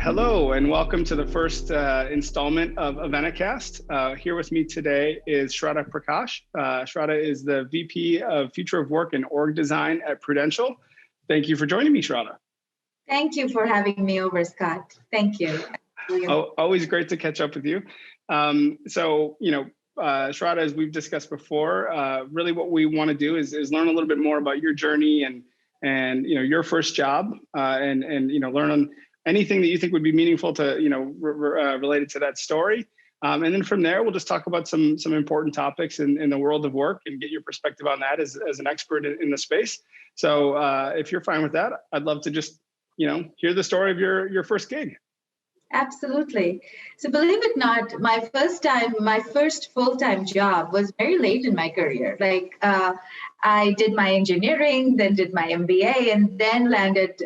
Hello and welcome to the first installment of Avenicast. Here with me today is Shradha Prakash. Shradha is the VP of Future of Work and Org Design at Prudential. Thank you for joining me, Shradha. Thank you for having me over, Scott. Thank you. Always great to catch up with you. Shradha, as we've discussed before, really what we want to do is learn a little bit more about your journey and your first job, and learn on anything that you think would be meaningful to related to that story. And then from there, we'll just talk about some important topics in the world of work and get your perspective on that as an expert in the space. So if you're fine with that, I'd love to just hear the story of your first gig. Absolutely. So believe it or not, my first full-time job was very late in my career. I did my engineering, then did my MBA, and then landed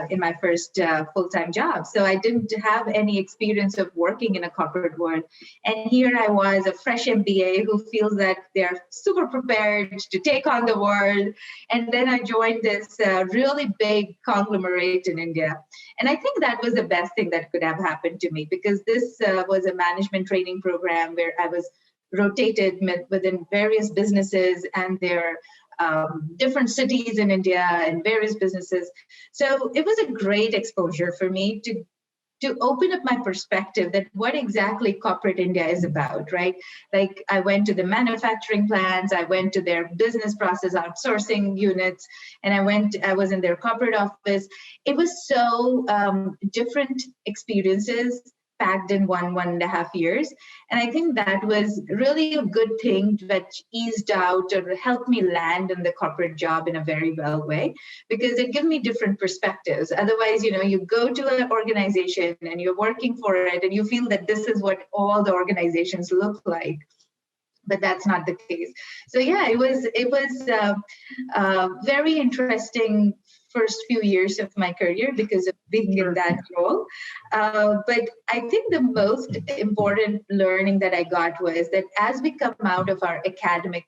in my first full-time job. So I didn't have any experience of working in a corporate world. And here I was, a fresh MBA who feels that they're super prepared to take on the world. And then I joined this really big conglomerate in India. And I think that was the best thing that could have happened to me, because this was a management training program where I was rotated within various businesses and their different cities in India and various businesses. So it was a great exposure for me to open up my perspective that what exactly corporate India is about, right? Like I went to the manufacturing plants, I went to their business process outsourcing units, and I was in their corporate office. It was so different experiences packed in one and a half years. And I think that was really a good thing that eased out or helped me land in the corporate job in a very well way, because it gave me different perspectives. Otherwise, you go to an organization and you're working for it and you feel that this is what all the organizations look like. But that's not the case. So yeah, it was very interesting first few years of my career because of being in that role. But I think the most important learning that I got was that as we come out of our academic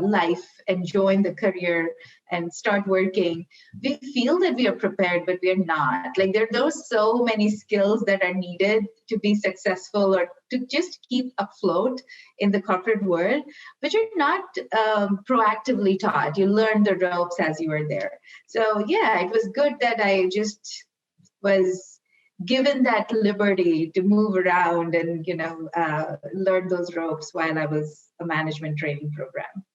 life and join the career and start working, we feel that we are prepared, but we are not. Like there's so many skills that are needed to be successful or to just keep afloat in the corporate world, which are not proactively taught. You learn the ropes as you are there. So yeah, it was good that I just was given that liberty to move around and learn those ropes while I was a management training program.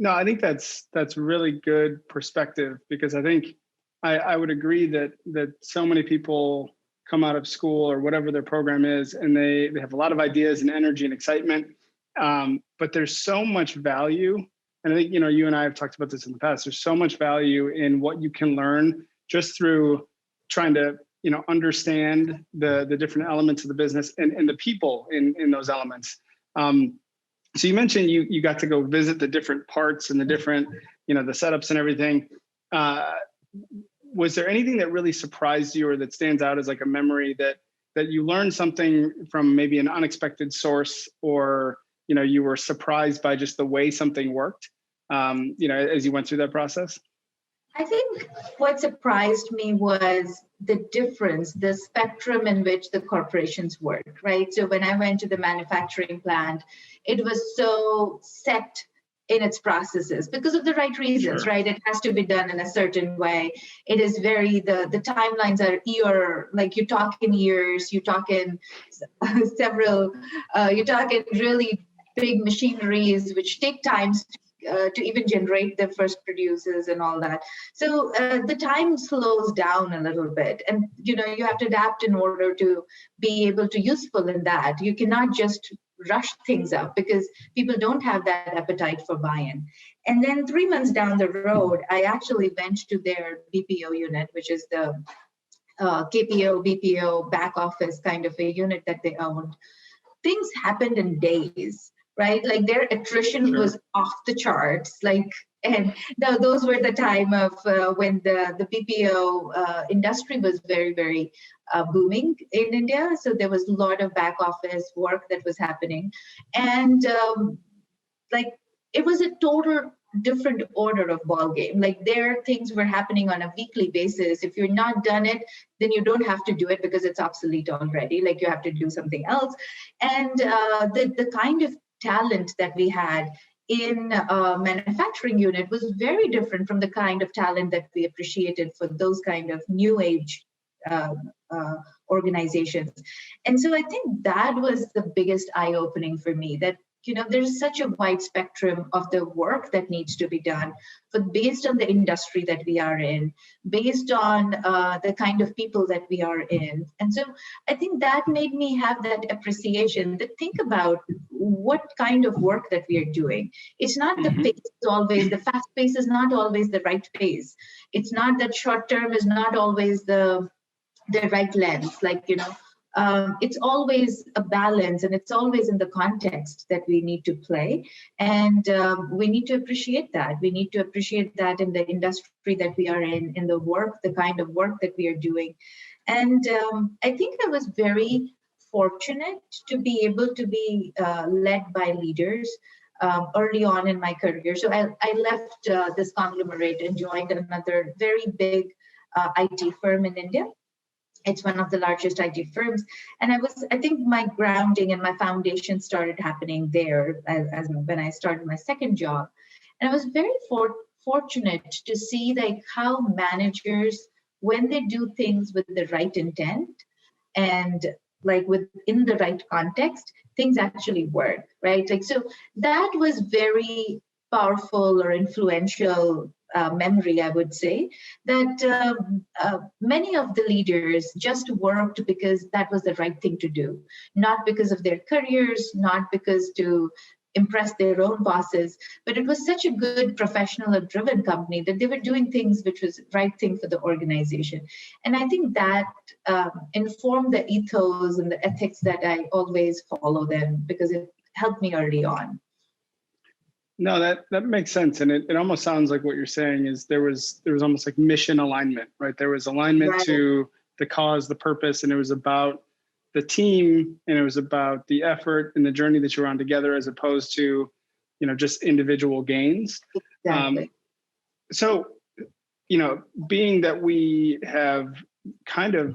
No, I think that's really good perspective, because I think I would agree that so many people come out of school or whatever their program is, and they have a lot of ideas and energy and excitement, but there's so much value. And I think you and I have talked about this in the past. There's so much value in what you can learn just through trying to understand the different elements of the business and the people in those elements. So you mentioned you got to go visit the different parts and the different, the setups and everything. Was there anything that really surprised you or that stands out as like a memory that you learned something from maybe an unexpected source, or, you were surprised by just the way something worked, as you went through that process? I think what surprised me was the difference, the spectrum in which the corporations work, right? So when I went to the manufacturing plant, it was so set in its processes because of the right reasons, Sure. right? It has to be done in a certain way. It is the timelines are you talk in years, you talk in several, you talk in really big machineries, which take time to even generate the first producers and all that. So the time slows down a little bit, and you have to adapt in order to be able to useful in that. You cannot just rush things up because people don't have that appetite for buy-in. And then 3 months down the road, I actually went to their BPO unit, which is the KPO, BPO back office kind of a unit that they owned. Things happened in days. Right? Like their attrition Sure. was off the charts. And those were the time of when the BPO industry was very, very booming in India. So there was a lot of back office work that was happening. And it was a total different order of ball game. Like there, things were happening on a weekly basis. If you're not done it, then you don't have to do it because it's obsolete already. Like you have to do something else. And the kind of talent that we had in a manufacturing unit was very different from the kind of talent that we appreciated for those kind of new age organizations. And so I think that was the biggest eye-opening for me, that there's such a wide spectrum of the work that needs to be done, but based on the industry that we are in, based on the kind of people that we are in. And so I think that made me have that appreciation, that think about what kind of work that we are doing. It's not the pace always, the fast pace is not always the right pace. It's not that short term is not always the right lens, it's always a balance, and it's always in the context that we need to play. And we need to appreciate that. We need to appreciate that in the industry that we are in the work, the kind of work that we are doing. And I think I was very fortunate to be able to be led by leaders early on in my career. So I left this conglomerate and joined another very big IT firm in India. It's one of the largest IT firms. And I think my grounding and my foundation started happening there as when I started my second job. And I was very fortunate to see how managers, when they do things with the right intent and within the right context, things actually work, right? So that was very powerful or influential memory, I would say, that many of the leaders just worked because that was the right thing to do, not because of their careers, not because to impress their own bosses, but it was such a good professional or driven company that they were doing things which was the right thing for the organization. And I think that informed the ethos and the ethics that I always follow them, because it helped me early on. No, that makes sense. And it almost sounds like what you're saying is there was almost like mission alignment, right? There was alignment Right. to the cause, the purpose, and it was about the team, and it was about the effort and the journey that you're on together, as opposed to, just individual gains. Exactly. So, being that we have kind of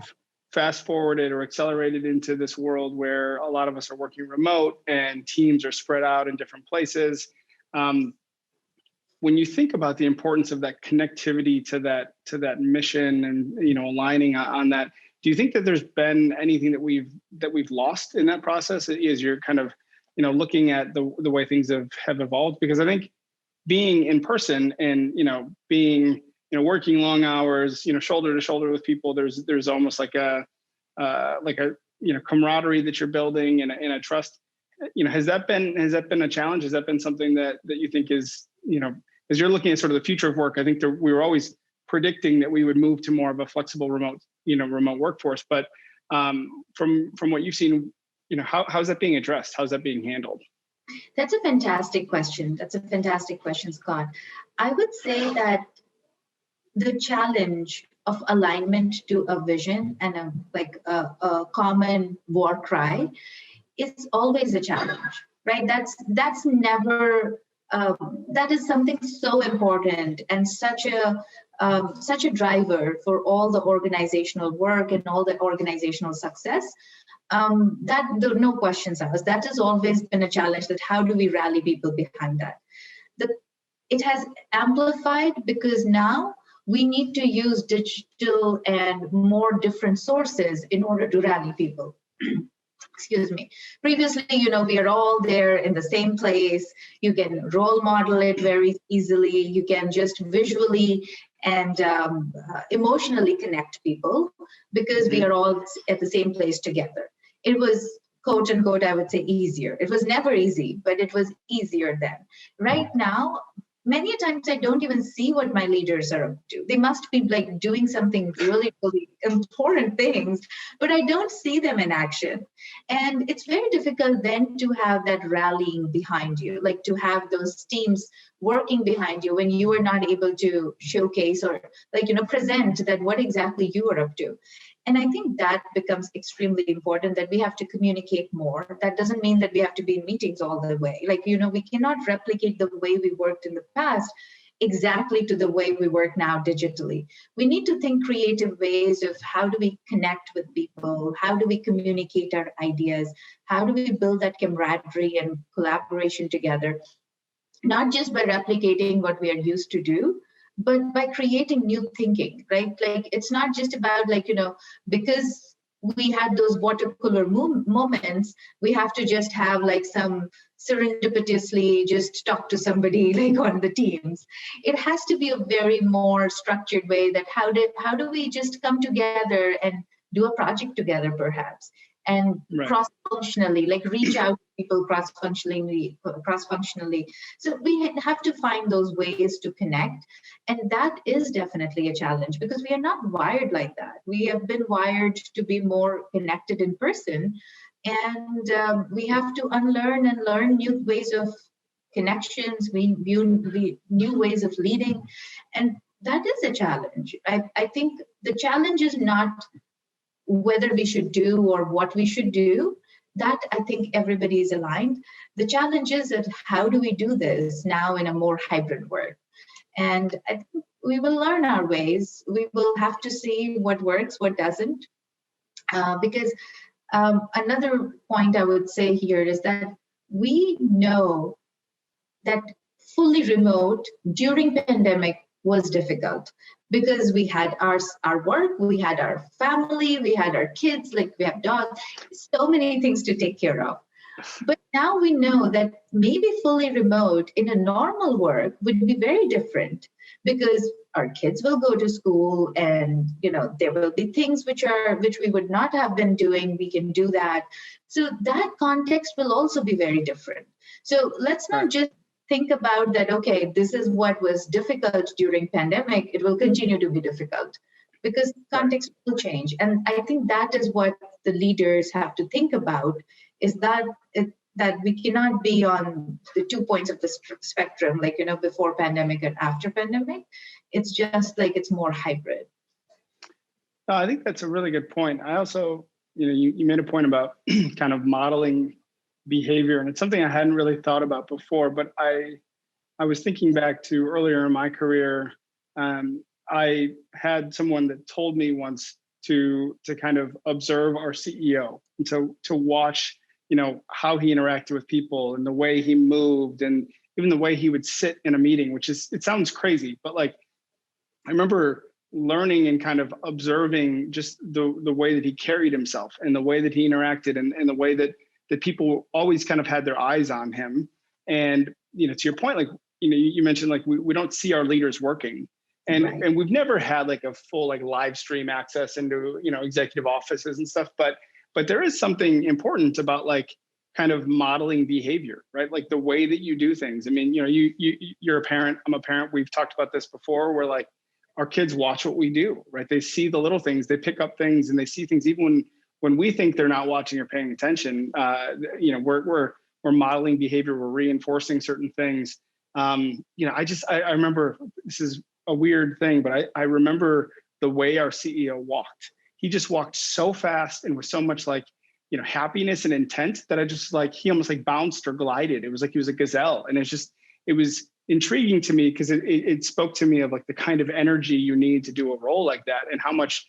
fast forwarded or accelerated into this world where a lot of us are working remote and teams are spread out in different places, when you think about the importance of that connectivity to that mission and aligning on that, do you think that there's been anything that we've lost in that process as you're kind of looking at the way things have evolved? Because I think being in person and being working long hours, shoulder to shoulder with people, there's almost like a camaraderie that you're building and a trust. Has that been a challenge? Has that been something that you think is, as you're looking at sort of the future of work? I think we were always predicting that we would move to more of a flexible remote workforce. But from what you've seen, how's that being addressed? How's that being handled? That's a fantastic question. Scott. I would say that the challenge of alignment to a vision and a common war cry is always a challenge, right? That's never that is something so important and such a driver for all the organizational work and all the organizational success. That no questions asked. That has always been a challenge. That how do we rally people behind that? It has amplified because now we need to use digital and more different sources in order to rally people. Excuse me. Previously, we are all there in the same place. You can role model it very easily. You can just visually and emotionally connect people because we are all at the same place together. It was, quote unquote, I would say easier. It was never easy, but it was easier then. Right now, many times I don't even see what my leaders are up to. They must be doing something really, really important things, but I don't see them in action. And it's very difficult then to have that rallying behind you, to have those teams working behind you when you are not able to showcase or present that what exactly you are up to. And I think that becomes extremely important, that we have to communicate more. That doesn't mean that we have to be in meetings all the way. Like, we cannot replicate the way we worked in the past exactly to the way we work now digitally. We need to think creative ways of how do we connect with people? How do we communicate our ideas? How do we build that camaraderie and collaboration together? Not just by replicating what we are used to do, but by creating new thinking, right? Like, it's not just about because we had those water cooler moments, we have to just have like some serendipitously just talk to somebody like on the teams. It has to be a very more structured way, that how do we just come together and do a project together perhaps, and Right. cross-functionally, like reach out to people cross-functionally. So we have to find those ways to connect. And that is definitely a challenge, because we are not wired like that. We have been wired to be more connected in person. And we have to unlearn and learn new ways of connections, new ways of leading. And that is a challenge. I think the challenge is not whether we should do or what we should do. That I think everybody is aligned. The challenge is that how do we do this now in a more hybrid world? And I think we will learn our ways. We will have to see what works, what doesn't. Because another point I would say here is that we know that fully remote during pandemic was difficult, because we had our work, we had our family, we had our kids, like we have dogs, so many things to take care of. But now we know that maybe fully remote in a normal work would be very different, because our kids will go to school, and there will be things which we would not have been doing. We can do that. So that context will also be very different. So let's not just think about that, okay, this is what was difficult during pandemic, it will continue to be difficult, because context will change. And I think that is what the leaders have to think about, is that we cannot be on the 2 points of the spectrum, like, before pandemic and after pandemic. It's just like, it's more hybrid. I think that's a really good point. I also, you made a point about kind of modeling behavior, and it's something I hadn't really thought about before, but I was thinking back to earlier in my career. I had someone that told me once to kind of observe our CEO, and to watch, how he interacted with people and the way he moved, and even the way he would sit in a meeting, it sounds crazy, but like, I remember learning and kind of observing just the way that he carried himself, and the way that he interacted, and the way that people always kind of had their eyes on him. And, to your point, like, you mentioned, like, we don't see our leaders working, and Right. and we've never had like a full like live stream access into, executive offices and stuff. But there is something important about like kind of modeling behavior, right? Like the way that you do things. I mean, you're a parent, I'm a parent. We've talked about this before, where like our kids watch what we do, right? They see the little things, they pick up things, and they see things even when we think they're not watching or paying attention. We're modeling behavior, we're reinforcing certain things. I remember, this is a weird thing, but I remember the way our CEO walked. He just walked so fast and with so much like, happiness and intent, that I just like, he almost like bounced or glided. It was like he was a gazelle. And it was intriguing to me, because it spoke to me of like the kind of energy you need to do a role like that, and how much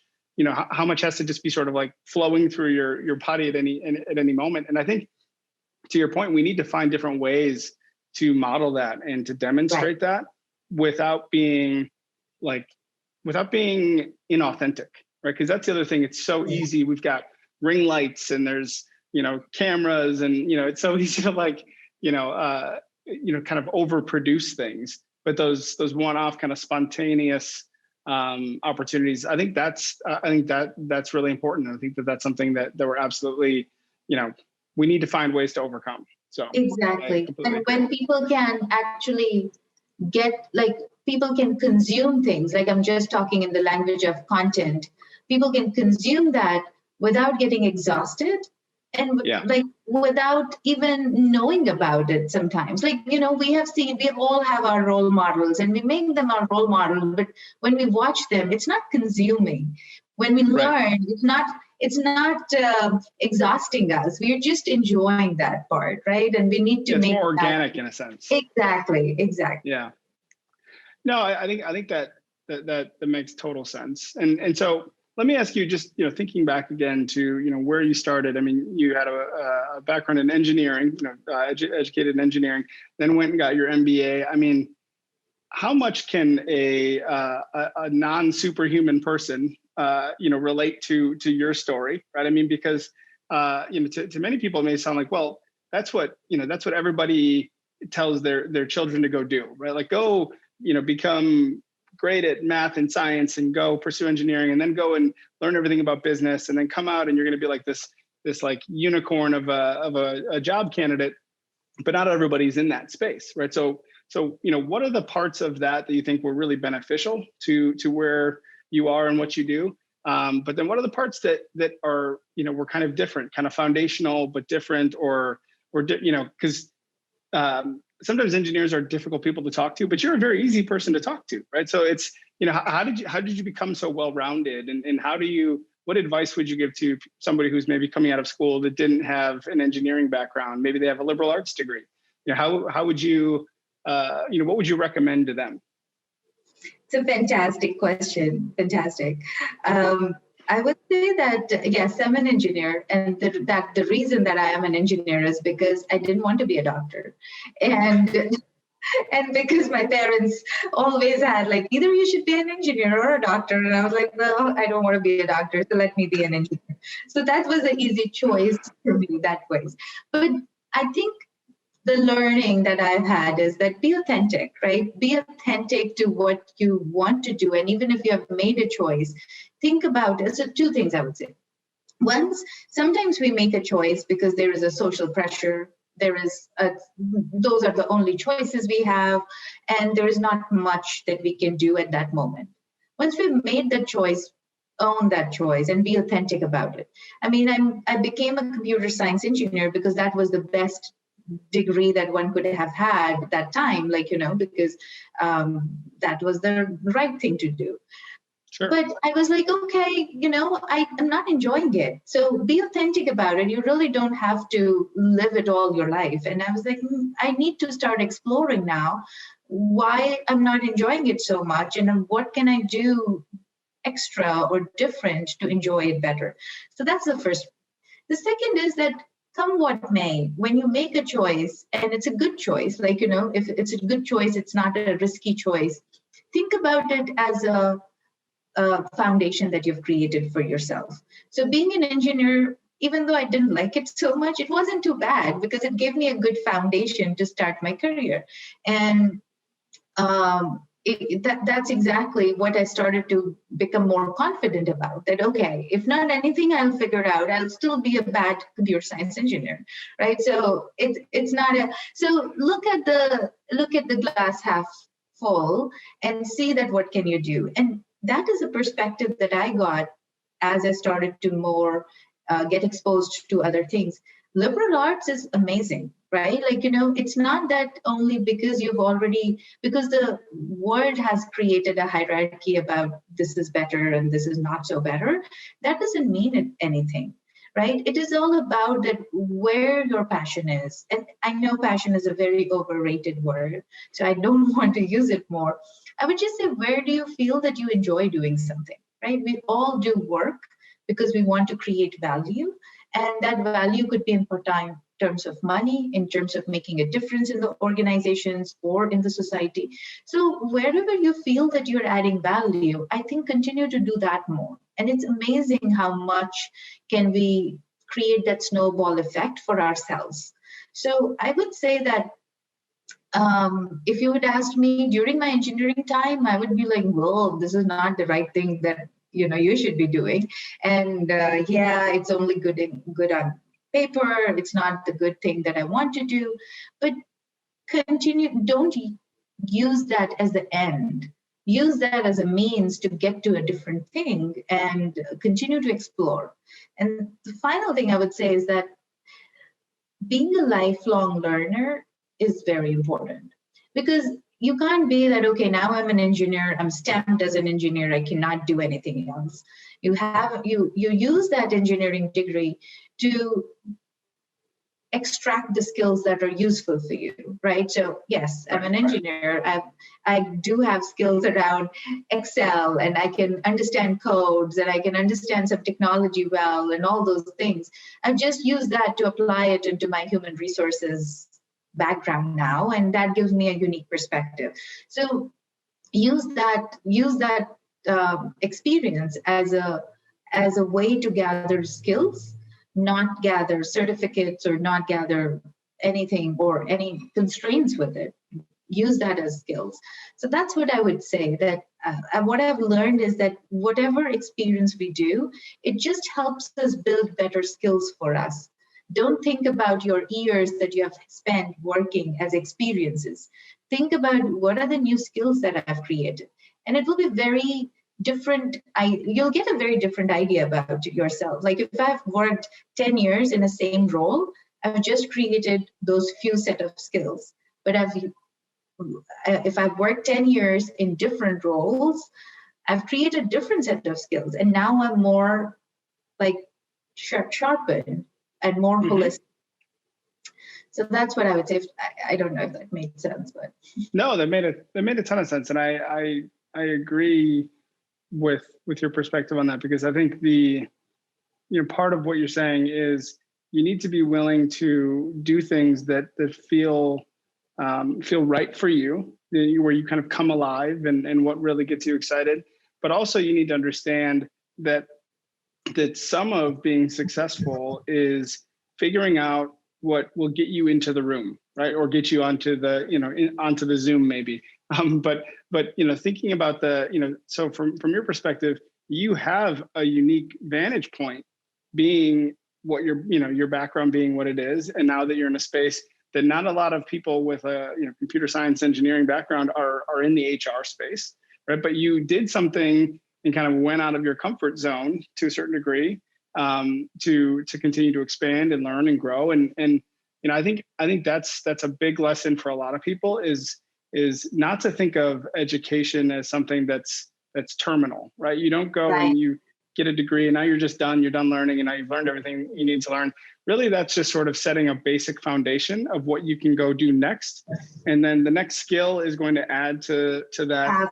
has to just be sort of like flowing through your body at any moment. And I think, to your point, we need to find different ways to model that and to demonstrate that without being inauthentic, right? Because that's the other thing. It's so easy. We've got ring lights, and there's cameras, and it's so easy to like kind of overproduce things. But those one-off kind of spontaneous opportunities, I think that's really important. I think that's something that we're absolutely, we need to find ways to overcome. So exactly. And when people can actually people can consume things, like I'm just talking in the language of content, people can consume that without getting exhausted, and like without even knowing about it sometimes. Like, we all have our role models, and we make them our role model, but when we watch them, it's not consuming. When we Right. learn, it's not exhausting us. We're just enjoying that part, right? And we need to Yeah, it's make more that organic in a sense. exactly. Yeah. No, I think that makes total sense. And so let me ask you, just thinking back again to where you started. I mean, you had a background in engineering, educated in engineering, then went and got your MBA. I mean, how much can a non superhuman person relate to your story, right? I mean, because to many people it may sound like, well, that's what everybody tells their children to go do, right? Like, go become great at math and science and go pursue engineering and then go and learn everything about business and then come out and you're going to be like this like unicorn of a job candidate. But not everybody's in that space, right? So what are the parts of that you think were really beneficial to where you are and what you do? But then what are the parts that are were kind of different, kind of foundational but different, or because sometimes engineers are difficult people to talk to, but you're a very easy person to talk to, right? So it's how did you become so well rounded, and what advice would you give to somebody who's maybe coming out of school that didn't have an engineering background? Maybe they have a liberal arts degree. How would you what would you recommend to them? It's a fantastic question. Fantastic. I would say that yes, I'm an engineer, and that the reason that I am an engineer is because I didn't want to be a doctor, and and because my parents always had like, either you should be an engineer or a doctor, and I was like, well, I don't want to be a doctor, so let me be an engineer. So that was an easy choice for me that way. But I think the learning that I've had is that be authentic, right? Be authentic to what you want to do. And even if you have made a choice, think about it. So, two things I would say. One, sometimes we make a choice because there is a social pressure. Those are the only choices we have, and there is not much that we can do at that moment. Once we've made the choice, own that choice and be authentic about it. I mean, I became a computer science engineer because that was the best degree that one could have had at that time, because that was the right thing to do. Sure. But I was like, okay, I am not enjoying it. So be authentic about it. You really don't have to live it all your life. And I was like, I need to start exploring now why I'm not enjoying it so much, and what can I do extra or different to enjoy it better. So that's the first. The second is that come what may, when you make a choice and it's a good choice, if it's a good choice, it's not a risky choice, think about it as a foundation that you've created for yourself. So being an engineer, even though I didn't like it so much, it wasn't too bad because it gave me a good foundation to start my career. And that's exactly what I started to become more confident about. That okay, if not anything, I'll figure it out. I'll still be a bad computer science engineer, right? So it's not a. So look at the glass half full and see that what can you do. And that is a perspective that I got as I started to more get exposed to other things. Liberal arts is amazing, right? It's not that only because because the world has created a hierarchy about this is better and this is not so better. That doesn't mean anything, right? It is all about that where your passion is. And I know passion is a very overrated word, so I don't want to use it more. I would just say, where do you feel that you enjoy doing something, right? We all do work because we want to create value. And that value could be in terms of money, in terms of making a difference in the organizations or in the society. So wherever you feel that you're adding value, I think continue to do that more. And it's amazing how much can we create that snowball effect for ourselves. So I would say that if you would ask me during my engineering time, I would be like, well, this is not the right thing that you should be doing. And yeah, it's only good on paper. It's not the good thing that I want to do. But don't use that as the end. Use that as a means to get to a different thing and continue to explore. And the final thing I would say is that being a lifelong learner is very important, because you can't be that, okay, now I'm an engineer, I'm stamped as an engineer, I cannot do anything else. You use that engineering degree to extract the skills that are useful for you, right? So yes, I'm an engineer. I do have skills around Excel, and I can understand codes, and I can understand some technology well, and all those things. I've just used that to apply it into my human resources background now, and that gives me a unique perspective. So use that experience as a way to gather skills, not gather certificates or not gather anything or any constraints with it. Use that as skills. So that's what I would say, that what I've learned is that whatever experience we do, it just helps us build better skills for us. Don't think about your years that you have spent working as experiences. Think about what are the new skills that I've created. And it will be very different. You'll get a very different idea about yourself. Like if I've worked 10 years in the same role, I've just created those few set of skills. But if I've worked 10 years in different roles, I've created different set of skills. And now I'm more like sharpened and more holistic. So that's what I would say. I don't know if that made sense, but no, that made a ton of sense, and I agree with your perspective on that, because I think part of what you're saying is you need to be willing to do things that feel right for you, where you kind of come alive and what really gets you excited. But also you need to understand that some of being successful is figuring out what will get you into the room, right? Or get you onto the, onto the Zoom maybe. But thinking about so from your perspective, you have a unique vantage point, being what your background being what it is. And now that you're in a space that not a lot of people with a computer science engineering background are in the HR space, right? But you did something and kind of went out of your comfort zone to a certain degree, to continue to expand and learn and grow. And I think that's a big lesson for a lot of people is not to think of education as something that's terminal, right? You don't go and you get a degree and now you're just done. You're done learning and now you've learned everything you need to learn. Really, that's just sort of setting a basic foundation of what you can go do next, and then the next skill is going to add to that,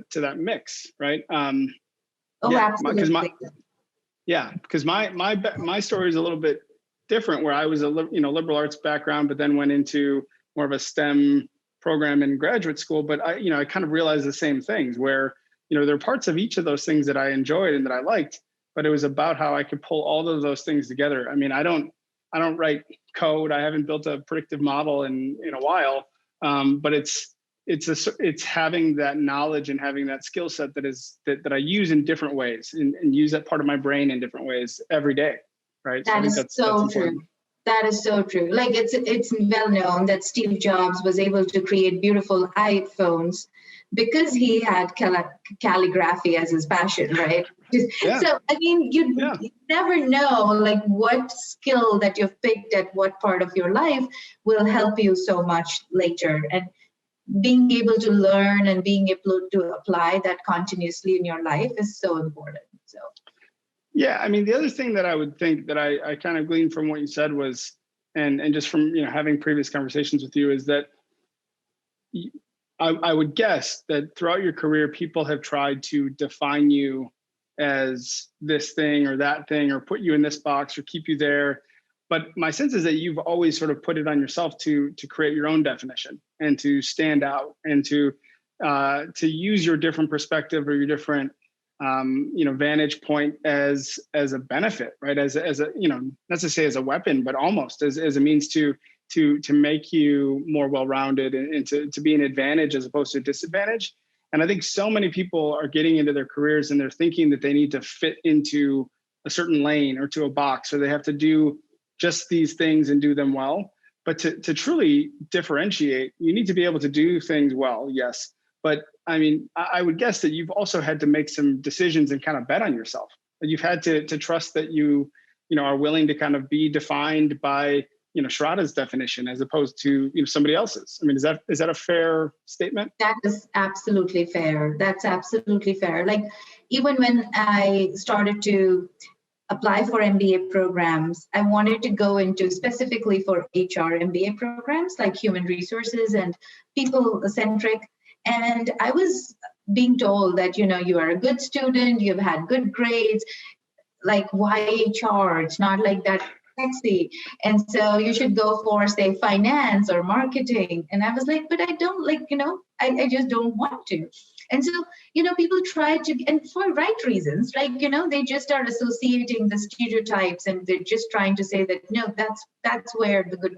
to that mix, right? Absolutely. Because my story is a little bit different, where I was a liberal arts background, but then went into more of a STEM program in graduate school. But I kind of realized the same things, where there are parts of each of those things that I enjoyed and that I liked, but it was about how I could pull all of those things together. I mean, I don't write code. I haven't built a predictive model in a while, but it's having that knowledge and having that skill set that I use in different ways and use that part of my brain in different ways every day, right? That is so true. That is so true. Like it's well known that Steve Jobs was able to create beautiful iPhones because he had calligraphy as his passion, right? Yeah. So I mean, you never know like what skill that you've picked at what part of your life will help you so much later. And being able to learn and being able to apply that continuously in your life is so important. So yeah, I mean, the other thing that I would think that I kind of gleaned from what you said was, and just from having previous conversations with you, is that I would guess that throughout your career, people have tried to define you as this thing or that thing, or put you in this box or keep you there. But my sense is that you've always sort of put it on yourself to create your own definition and to stand out and to use your different perspective or your different vantage point as a benefit, right? As a not to say as a weapon, but almost as a means to make you more well-rounded and to be an advantage as opposed to a disadvantage. And I think so many people are getting into their careers and they're thinking that they need to fit into a certain lane or to a box, or they have to do just these things and do them well. But to truly differentiate, you need to be able to do things well, yes. But I mean, I would guess that you've also had to make some decisions and kind of bet on yourself. You've had to trust that you are willing to kind of be defined by Shradha's definition as opposed to somebody else's. I mean, is that a fair statement? That is absolutely fair. That's absolutely fair. Like, even when I started to apply for MBA programs, I wanted to go into specifically for HR MBA programs like human resources and people centric. And I was being told that, you are a good student, you've had good grades, like why HR? It's not like that sexy. And so you should go for, say, finance or marketing. And I was like, but I don't I just don't want to. And so, people try to, and for right reasons, like, they just are associating the stereotypes and they're just trying to say that, no, that's where the good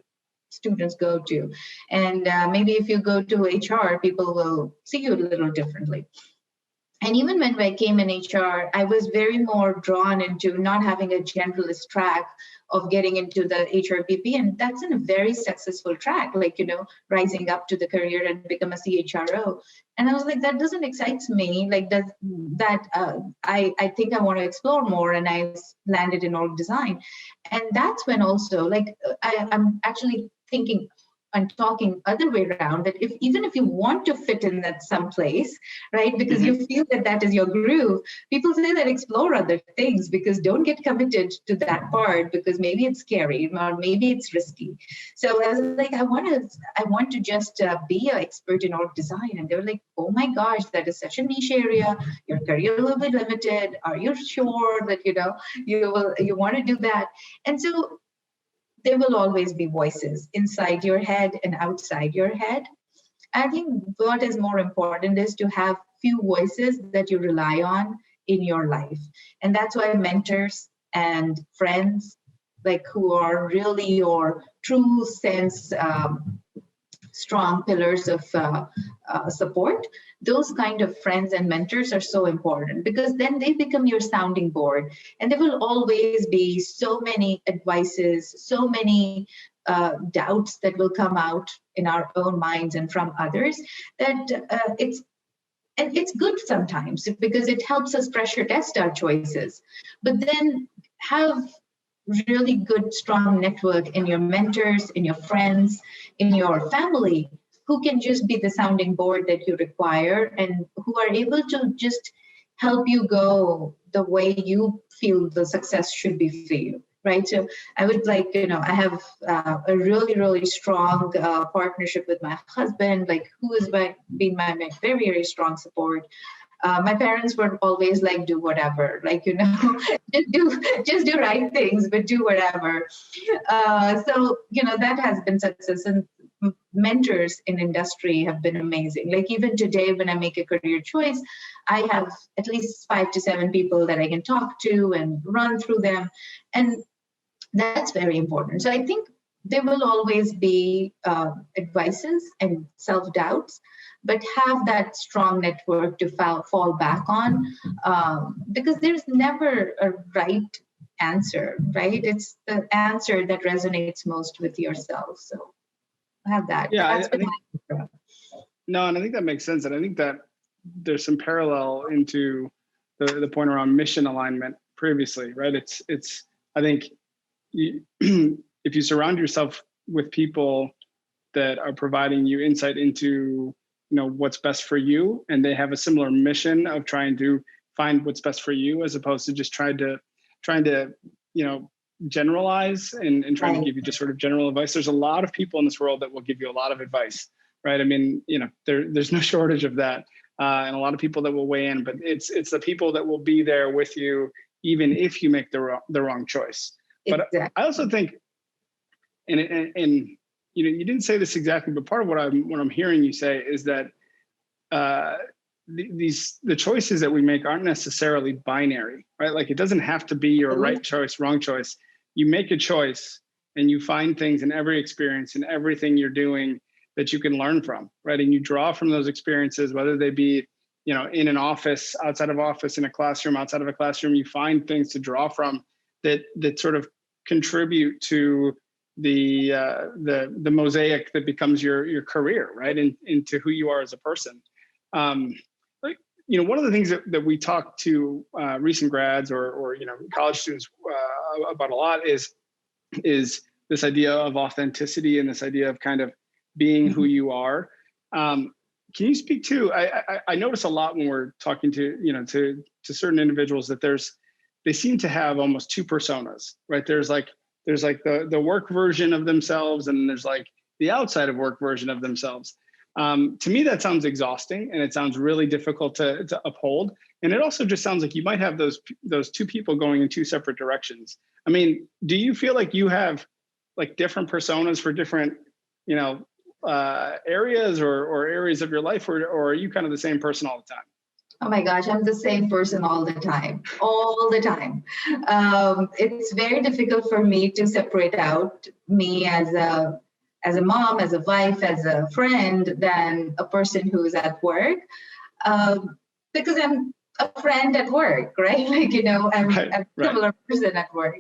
students go to. And maybe if you go to HR, people will see you a little differently. And even when I came in HR, I was very more drawn into not having a generalist track of getting into the HRBP. And that's a very successful track, like, rising up to the career and become a CHRO. And I was like, that doesn't excite me. Like I think I want to explore more. And I landed in org design. And that's when also, like, I'm actually thinking and talking other way around, that even if you want to fit in that someplace, right, because you feel that is your groove, people say that explore other things, because don't get committed to that part, because maybe it's scary or maybe it's risky. So I was like, I want to just be an expert in org design. And they were like, oh my gosh, that is such a niche area. Your career will be limited. Are you sure that you want to do that? And so there will always be voices inside your head and outside your head. I think what is more important is to have few voices that you rely on in your life. And that's why mentors and friends, like, who are really your true sense, strong pillars of support, those kind of friends and mentors are so important, because then they become your sounding board. And there will always be so many advices, so many doubts that will come out in our own minds and from others, that it's good sometimes, because it helps us pressure test our choices. But then have really good, strong network in your mentors, in your friends, in your family, who can just be the sounding board that you require, and who are able to just help you go the way you feel the success should be for you, right? So I would like, I have a really, really strong partnership with my husband, like, who has been my very, very strong support. My parents were always like, do whatever, like, just do right things, but do whatever. So, that has been success. And mentors in industry have been amazing. Like, even today, when I make a career choice, I have at least 5 to 7 people that I can talk to and run through them. And that's very important. So I think there will always be advices and self-doubts, but have that strong network to fall back on, because there's never a right answer, right? It's the answer that resonates most with yourself. So have that. Yeah, I think, no, and I think that makes sense. And I think that there's some parallel into the point around mission alignment previously, right? It's I think if you surround yourself with people that are providing you insight into what's best for you, and they have a similar mission of trying to find what's best for you, as opposed to just trying to generalize and trying to give you just sort of general advice. There's a lot of people in this world that will give you a lot of advice, right? I mean, there's no shortage of that, and a lot of people that will weigh in, but it's the people that will be there with you even if you make the wrong choice. Exactly. But I also think, and you didn't say this exactly, but part of what I'm hearing you say is that the choices that we make aren't necessarily binary, right? Like, it doesn't have to be your right choice, wrong choice. You make a choice and you find things in every experience and everything you're doing that you can learn from, right? And you draw from those experiences, whether they be, in an office, outside of office, in a classroom, outside of a classroom, you find things to draw from that sort of contribute to the mosaic that becomes your career, right? And into who you are as a person. One of the things that we talk to recent grads or college students about a lot is this idea of authenticity and this idea of kind of being who you are. Can you speak to, I notice a lot when we're talking to, to certain individuals that they seem to have almost two personas, right? There's like the work version of themselves, and there's like the outside of work version of themselves. To me, that sounds exhausting, and it sounds really difficult to uphold. And it also just sounds like you might have those two people going in two separate directions. I mean, do you feel like you have like different personas for different, areas or areas of your life, or are you kind of the same person all the time? Oh my gosh, I'm the same person all the time, all the time. It's very difficult for me to separate out me as a mom, as a wife, as a friend, than a person who's at work, because I'm a friend at work, right? Like, I'm a similar person at work.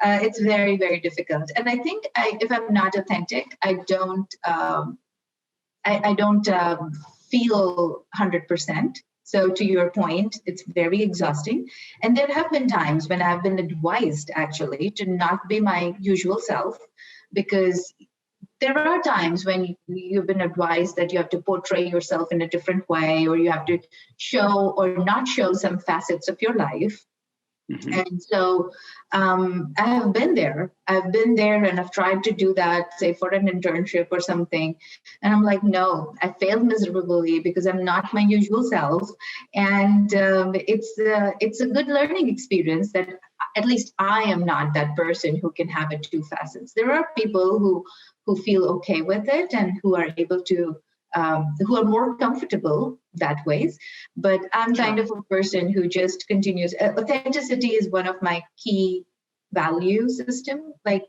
It's very, very difficult. And I think if I'm not authentic, I don't feel 100%. So to your point, it's very exhausting. And there have been times when I've been advised actually to not be my usual self, because there are times when you've been advised that you have to portray yourself in a different way, or you have to show or not show some facets of your life. Mm-hmm. And so I have been there. And I've tried to do that, say for an internship or something. And I'm like, no, I failed miserably because I'm not my usual self. And it's a good learning experience that at least I am not that person who can have it two facets. There are people who feel okay with it and who are able to, who are more comfortable that ways. But I'm kind of a person who just continues. Authenticity is one of my key value system. Like,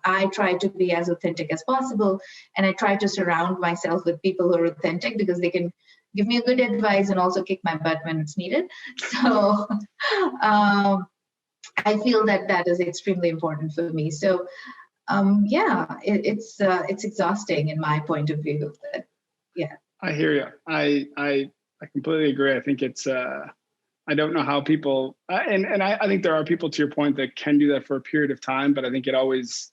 I try to be as authentic as possible. And I try to surround myself with people who are authentic because they can give me a good advice and also kick my butt when it's needed. So I feel that is extremely important for me. So it's exhausting in my point of view. Yeah. I hear you. I completely agree. I think it's I don't know how people and I think there are people, to your point, that can do that for a period of time, but I think it always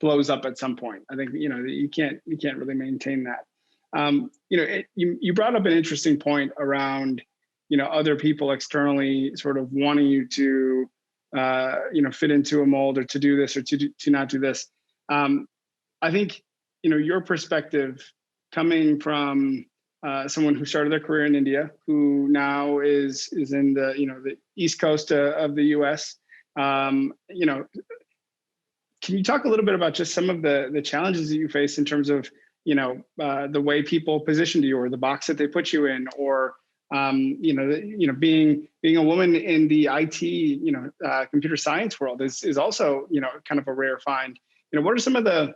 blows up at some point. I think you can't really maintain that. You brought up an interesting point around other people externally sort of wanting you to fit into a mold, or to do this or to not do this. I think your perspective, coming from someone who started their career in India, who now is in the East Coast of the U.S. Can you talk a little bit about just some of the challenges that you face in terms of the way people positioned you, or the box that they put you in, or being a woman in the IT computer science world is also kind of a rare find. What are some of the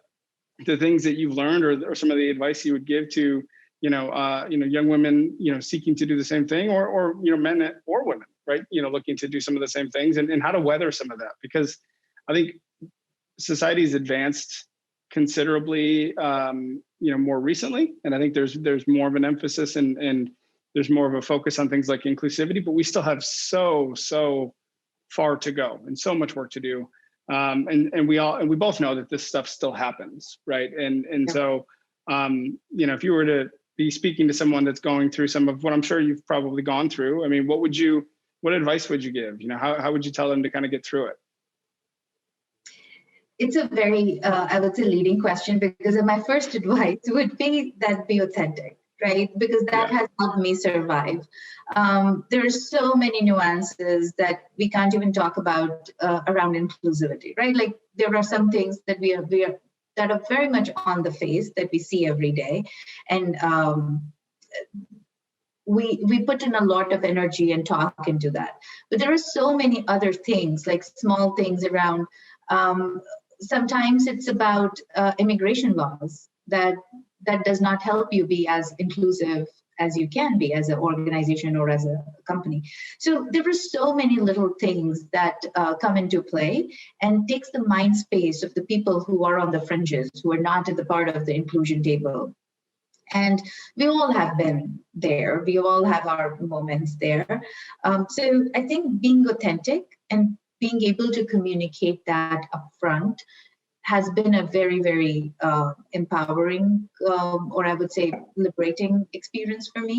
things that you've learned, or some of the advice you would give to young women seeking to do the same thing, or men or women, right, looking to do some of the same things, and how to weather some of that? Because I think society's advanced considerably more recently, and I think there's more of an emphasis and there's more of a focus on things like inclusivity, but we still have so far to go and so much work to do. And we both know that this stuff still happens, right? And so, if you were to be speaking to someone that's going through some of what I'm sure you've probably gone through, I mean, what advice would you give? How would you tell them to kind of get through it? It's a very, I would say, leading question, because my first advice would be that be authentic, right? Because that has helped me survive. There's so many nuances that we can't even talk about around inclusivity, right? Like, there are some things that we are that are very much on the face that we see every day, and we put in a lot of energy and talk into that. But there are so many other things, like small things around. Sometimes it's about immigration laws that does not help you be as inclusive as you can be as an organization or as a company. So there are so many little things that come into play and takes the mind space of the people who are on the fringes, who are not at the part of the inclusion table. And we all have been there. We all have our moments there. So I think being authentic and being able to communicate that upfront has been a very, very empowering, or I would say liberating experience for me.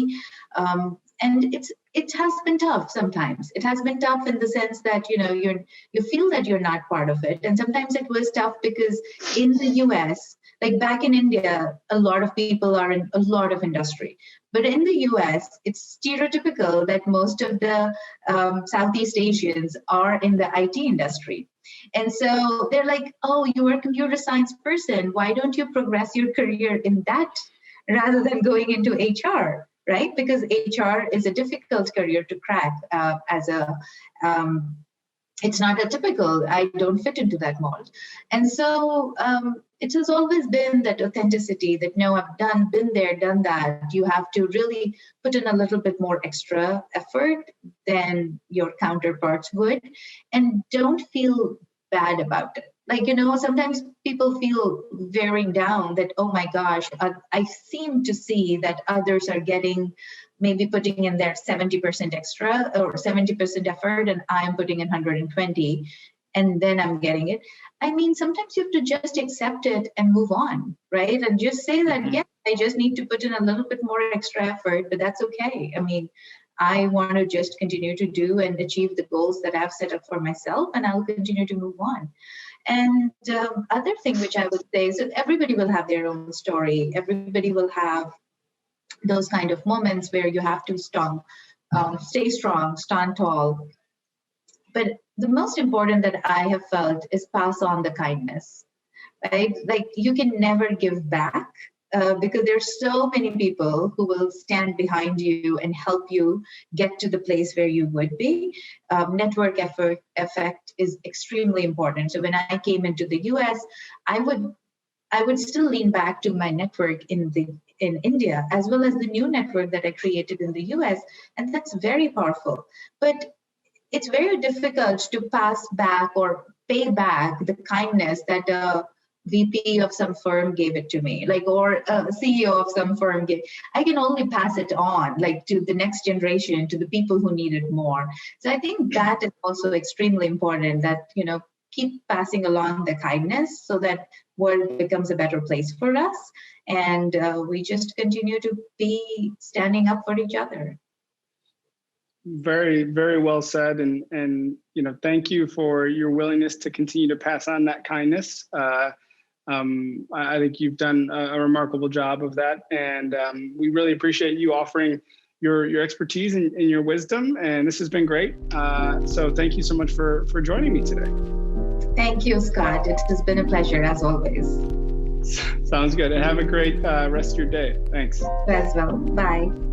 And it has been tough sometimes. It has been tough in the sense that, you feel that you're not part of it. And sometimes it was tough because in the US, like back in India, a lot of people are in a lot of industry. But in the US, it's stereotypical that most of the Southeast Asians are in the IT industry. And so they're like, oh, you're a computer science person. Why don't you progress your career in that rather than going into HR, right? Because HR is a difficult career to crack it's not a typical, I don't fit into that mold. And so it has always been that authenticity that, no, I've been there, done that. You have to really put in a little bit more extra effort than your counterparts would, and don't feel bad about it. Like, sometimes people feel wearing down that, oh my gosh, I seem to see that others are maybe putting in their 70% extra or 70% effort, and I'm putting in 120, and then I'm getting it. I mean, sometimes you have to just accept it and move on, right? And just say that, yeah, I just need to put in a little bit more extra effort, but that's okay. I mean, I want to just continue to do and achieve the goals that I've set up for myself, and I'll continue to move on. And other thing which I would say is that everybody will have their own story. Everybody will have those kind of moments where you have to stay strong, stand tall. But the most important that I have felt is pass on the kindness, right? Like, you can never give back because there's so many people who will stand behind you and help you get to the place where you would be. Network effect is extremely important. So when I came into the US, I would still lean back to my network in India, as well as the new network that I created in the US. And that's very powerful. But it's very difficult to pass back or pay back the kindness that a VP of some firm gave it to me, or a CEO of some firm gave. I can only pass it on, to the next generation, to the people who need it more. So I think that is also extremely important, that, keep passing along the kindness so that world becomes a better place for us. And we just continue to be standing up for each other. Very, very well said. And thank you for your willingness to continue to pass on that kindness. I think you've done a remarkable job of that. And we really appreciate you offering your expertise and your wisdom. And this has been great. So thank you so much for joining me today. Thank you, Scott. It has been a pleasure, as always. Sounds good. And have a great rest of your day. Thanks. As well. Bye.